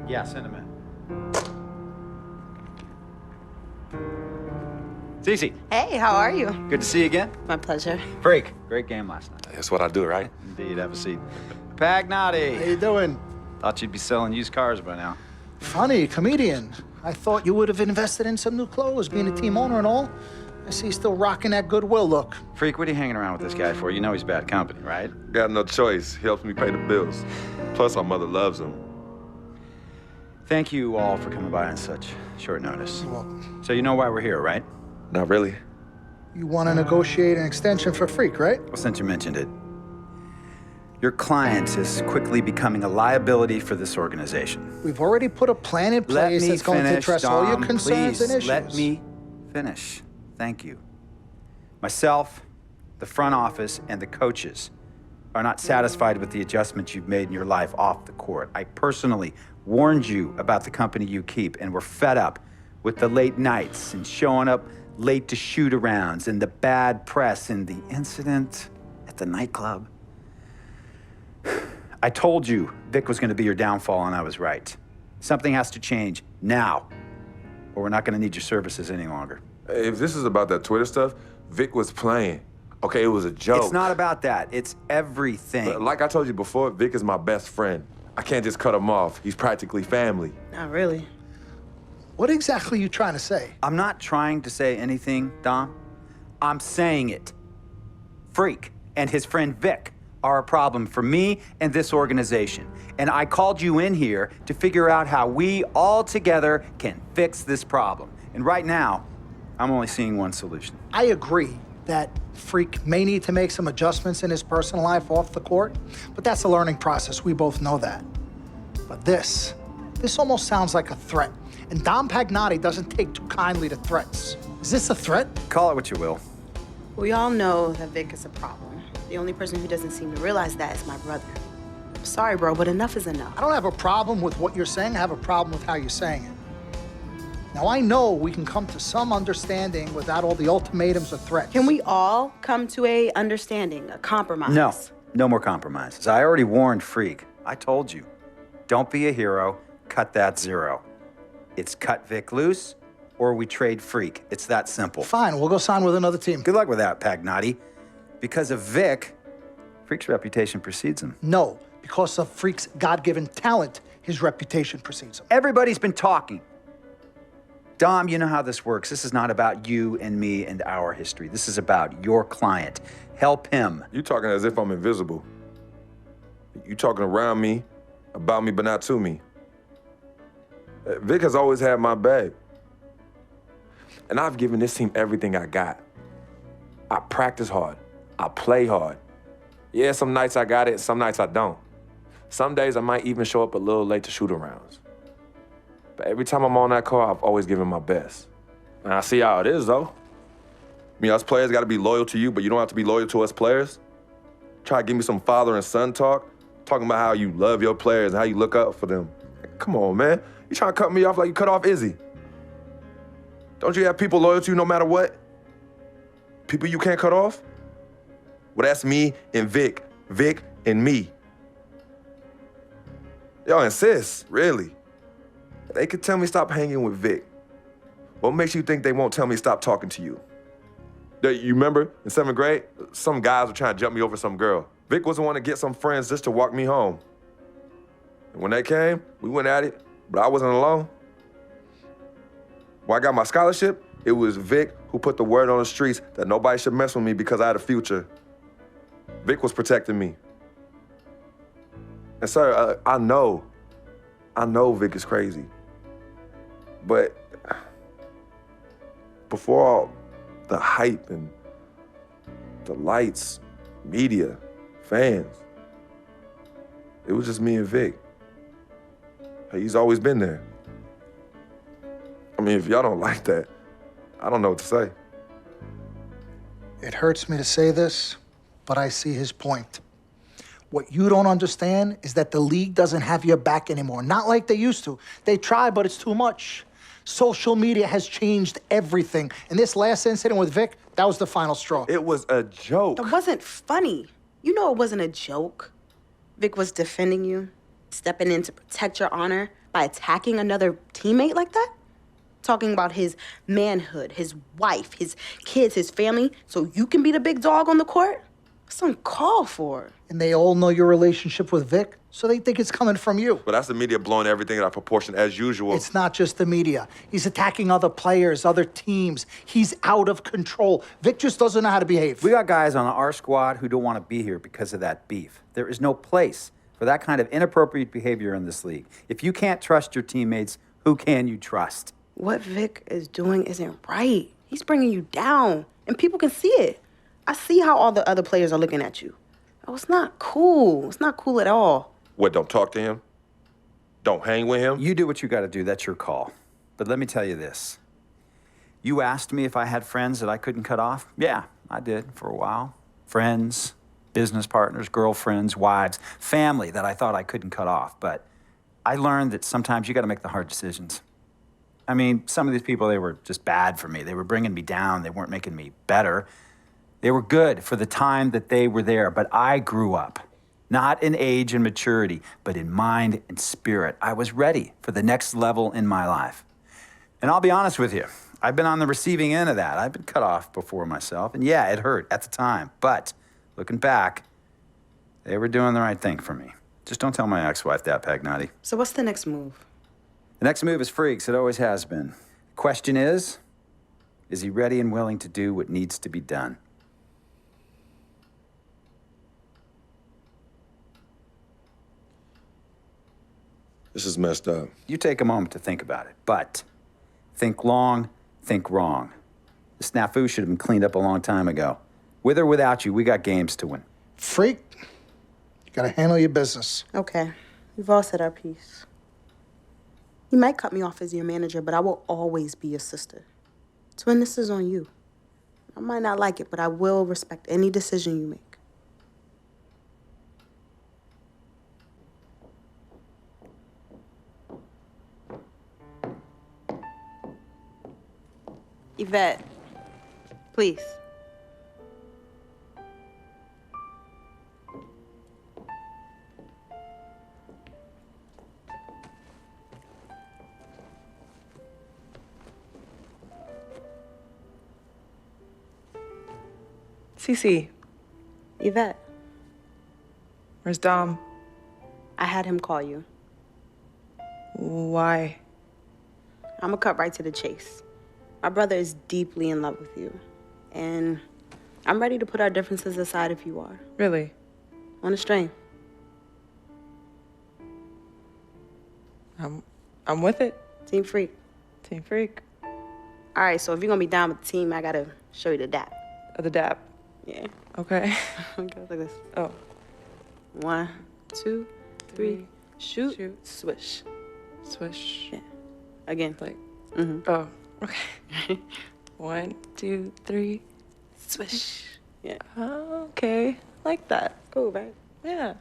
Yeah, send him in. Cee-Cee. Hey, how are you? Good to see you again. My pleasure. Freak. Great game last night. That's what I do, right? Indeed, have a seat. Pagnotti. How you doing? Thought you'd be selling used cars by now. Funny, comedian. I thought you would have invested in some new clothes, being a team owner and all. I see you still rocking that Goodwill look. Freak, what are you hanging around with this guy for? You know he's bad company, right? Got no choice. He helps me pay the bills. Plus, our mother loves him. Thank you all for coming by on such short notice. You're welcome. So you know why we're here, right? Not really. You want to negotiate an extension for Freak, right? Well, since you mentioned it, your client is quickly becoming a liability for this organization. We've already put a plan in place that's going to address all your concerns and issues. Let me finish. Thank you. Myself, the front office, and the coaches are not satisfied with the adjustments you've made in your life off the court. I personally warned you about the company you keep, and we're fed up with the late nights and showing up late to shoot-arounds and the bad press and the incident at the nightclub. I told you Vic was going to be your downfall, and I was right. Something has to change now, or we're not going to need your services any longer. If this is about that Twitter stuff, Vic was playing. Okay, it was a joke. It's not about that. It's everything. But like I told you before, Vic is my best friend. I can't just cut him off. He's practically family. Not really. What exactly are you trying to say? I'm not trying to say anything, Dom. I'm saying it. Freak and his friend Vic are a problem for me and this organization. And I called you in here to figure out how we all together can fix this problem. And right now, I'm only seeing one solution. I agree that Freak may need to make some adjustments in his personal life off the court, but that's a learning process. We both know that. But this almost sounds like a threat. And Dom Pagnotti doesn't take too kindly to threats. Is this a threat? Call it what you will. We all know that Vic is a problem. The only person who doesn't seem to realize that is my brother. I'm sorry, bro, but enough is enough. I don't have a problem with what you're saying. I have a problem with how you're saying it. Now, I know we can come to some understanding without all the ultimatums or threats. Can we all come to a understanding, a compromise? No, no more compromises. I already warned Freak. I told you. Don't be a hero. Cut that zero. It's cut Vic loose, or we trade Freak. It's that simple. Fine, we'll go sign with another team. Good luck with that, Pagnotti. Because of Vic, Freak's reputation precedes him. No, because of Freak's God-given talent, his reputation precedes him. Everybody's been talking. Dom, you know how this works. This is not about you and me and our history. This is about your client. Help him. You talking as if I'm invisible. You talking around me, about me, but not to me. Vic has always had my back. And I've given this team everything I got. I practice hard. I play hard. Yeah, some nights I got it, some nights I don't. Some days I might even show up a little late to shoot-arounds. But every time I'm on that court, I've always given my best. And I see how it is, though. I mean, us players got to be loyal to you, but you don't have to be loyal to us players. Try to give me some father and son talk, talking about how you love your players and how you look up for them. Come on, man. You trying to cut me off like you cut off Izzy. Don't you have people loyal to you no matter what? People you can't cut off? Well, that's me and Vic. Vic and me. Y'all insist, really. They could tell me stop hanging with Vic. What makes you think they won't tell me stop talking to you? You remember in 7th grade, some guys were trying to jump me over some girl. Vic was the one to get some friends just to walk me home. And when they came, we went at it, but I wasn't alone. When I got my scholarship, it was Vic who put the word on the streets that nobody should mess with me because I had a future. Vic was protecting me. And sir, I know Vic is crazy. But before all the hype and the lights, media, fans, it was just me and Vic. He's always been there. I mean, if y'all don't like that, I don't know what to say. It hurts me to say this, but I see his point. What you don't understand is that the league doesn't have your back anymore. Not like they used to. They try, but it's too much. Social media has changed everything. And this last incident with Vic, that was the final straw. It was a joke. It wasn't funny. You know it wasn't a joke. Vic was defending you, stepping in to protect your honor. by attacking another teammate like that? Talking about his manhood, his wife, his kids, his family, so you can be the big dog on the court? That's uncalled for. And they all know your relationship with Vic, so they think it's coming from you. But that's the media blowing everything out of proportion as usual. It's not just the media. He's attacking other players, other teams. He's out of control. Vic just doesn't know how to behave. We got guys on our squad who don't want to be here because of that beef. There is no place for that kind of inappropriate behavior in this league. If you can't trust your teammates, who can you trust? What Vic is doing isn't right. He's bringing you down, and people can see it. I see how all the other players are looking at you. Oh, it's not cool. It's not cool at all. What, don't talk to him? Don't hang with him? You do what you got to do. That's your call. But let me tell you this. You asked me if I had friends that I couldn't cut off? Yeah, I did for a while. Friends, business partners, girlfriends, wives, family that I thought I couldn't cut off. But I learned that sometimes you got to make the hard decisions. I mean, some of these people, they were just bad for me. They were bringing me down. They weren't making me better. They were good for the time that they were there, but I grew up, not in age and maturity, but in mind and spirit. I was ready for the next level in my life. And I'll be honest with you, I've been on the receiving end of that. I've been cut off before myself, and yeah, it hurt at the time, but looking back, they were doing the right thing for me. Just don't tell my ex-wife that, Pagnotti. So what's the next move? The next move is freaks. It always has been. The question is he ready and willing to do what needs to be done? This is messed up. You take a moment to think about it, but think long, think wrong. The snafu should have been cleaned up a long time ago. With or without you, we got games to win. Freak, you gotta handle your business. Okay, we've all said our piece. You might cut me off as your manager, but I will always be your sister. Twin, this is on you. I might not like it, but I will respect any decision you make. Yvette, please. Cee-Cee, Yvette, where's Dom? I had him call you. Why? I'm gonna cut right to the chase. My brother is deeply in love with you, and I'm ready to put our differences aside if you are. Really? On a string. I'm with it. Team Freak. Team Freak. All right, so if you're gonna be down with the team, I gotta show you the dap. The dap. Yeah. Okay. Okay, like this. Oh. 1, 2, 3, shoot, Shoot. swish. Swish. Yeah. Again. Like, Mm-hmm. oh, okay. 1, 2, 3. Swish. Yeah. Oh, okay. Like that. Cool, right? Yeah.